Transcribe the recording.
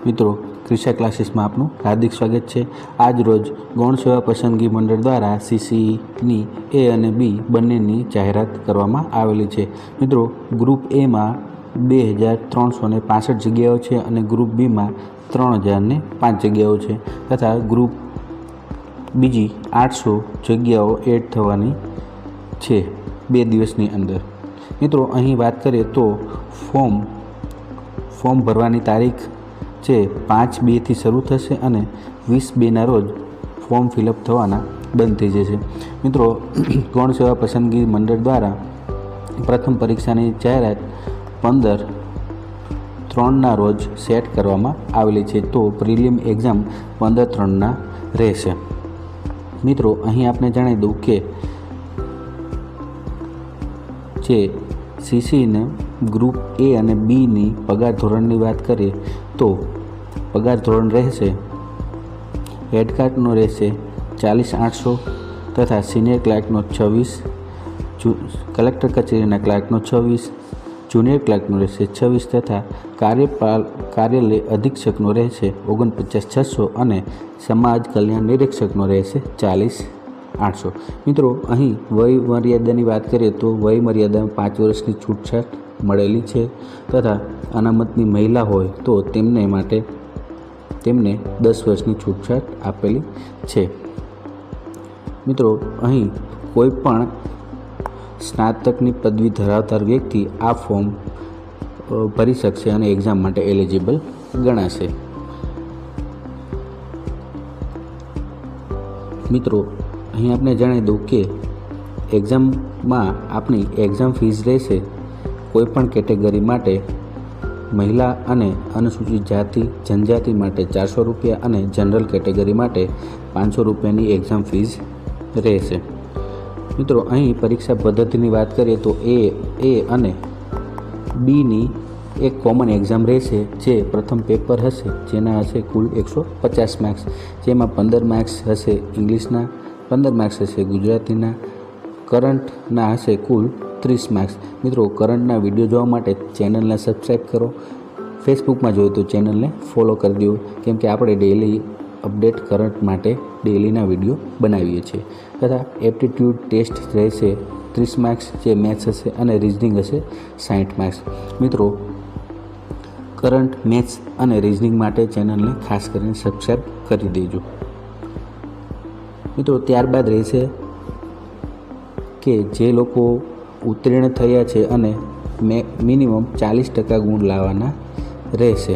મિત્રો ક્રિશા ક્લાસીસમાં આપનું હાર્દિક સ્વાગત છે। આજ રોજ ગૌણ સેવા પસંદગી મંડળ દ્વારા સીસીની એ અને બી બંનેની જાહેરાત કરવામાં આવેલી છે। મિત્રો ગ્રુપ એમાં 2365 જગ્યાઓ છે અને ગ્રુપ બીમાં 3005 જગ્યાઓ છે તથા ગ્રુપ બીજી 800 જગ્યાઓ એડ થવાની છે 2 દિવસની અંદર। મિત્રો અહીં વાત કરીએ તો ફોર્મ ભરવાની તારીખ છે 5/2 થી શરૂ થશે અને 20/2ના રોજ ફોર્મ ફિલઅપ થવાના બંધ થઈ જશે। મિત્રો ગૌણ સેવા પસંદગી મંડળ દ્વારા પ્રથમ પરીક્ષાની જાહેરાત 15/3ના રોજ સેટ કરવામાં આવેલી છે, તો પ્રિલિમ એક્ઝામ 15/3ના રહેશે। મિત્રો અહીં આપણે જાણી દઉં કે જે સીસીને ગ્રુપ એ અને બીની પગાર ધોરણની વાત કરીએ તો પગાર ધોરણ રહેશે હેડકાર્ટનો રહેશે 40,800 તથા સિનિયર ક્લાર્કનો 26, કલેક્ટર કચેરીના ક્લાર્કનો 26, જુનિયર ક્લાર્કનો રહેશે 26 તથા કાર્યાલય અધિક્ષકનો રહેશે 49,600 અને સમાજ કલ્યાણ નિરીક્ષકનો રહેશે 40,800। મિત્રો અહીં વય મર્યાદાની વાત કરીએ તો વય મર્યાદામાં 5 વર્ષની છૂટછાટ મળેલી છે તથા અનામતની મહિલા હોય તો તેમને 10 વર્ષની છૂટછાટ આપેલી છે। મિત્રો અહીં કોઈ પણ સ્નાતકની પદવી ધરાવતા વ્યક્તિ આ ફોર્મ ભરી શકશે અને એક્ઝામ માટે એલિજિબલ ગણાશે। મિત્રો અહીં આપણે જણાવી દઉં કે એક્ઝામમાં આપણી એક્ઝામ ફીસ રહેશે કોઈપણ કેટેગરી માટે મહિલા અને અનુસૂચિત જાતિ જનજાતિ માટે 400 રૂપિયા અને જનરલ કેટેગરી માટે 500 રૂપિયાની એક્ઝામ ફીસ રહેશે। મિત્રો અહીં પરીક્ષા પદ્ધતિની વાત કરીએ તો એ અને બીની એક કોમન એક્ઝામ રહેશે જે પ્રથમ પેપર હશે જેના હશે કુલ 150 માર્ક્સ, જેમાં 15 માર્ક્સ હશે ઇંગ્લિશના, 15 માર્ક્સ હશે ગુજરાતીના, કરંટના હશે કુલ 30 માર્ક્સ। મિત્રો કરંટના વિડીયો જોવા માટે ચેનલને સબસ્ક્રાઈબ કરો, ફેસબુકમાં જોઈએ તો ચેનલને ફોલો કરી દો, કેમ કે આપણે ડેઈલી અપડેટ કરંટ માટે ડેઈલીના વિડીયો બનાવીએ છીએ। તથા એપ્ટિટ્યૂડ ટેસ્ટ રહેશે 30 માર્ક્સ, જે મેથ્સ હશે અને રિઝનિંગ હશે 60 માર્ક્સ। મિત્રો કરંટ, મેથ્સ અને રિઝનિંગ માટે ચેનલને ખાસ કરીને સબસ્ક્રાઈબ કરી દેજો। મિત્રો ત્યારબાદ રહેશે કે જે લોકો ઉત્તીર્ણ થયા છે અને મિનિમમ 40% ગુણ લાવવાના રહેશે।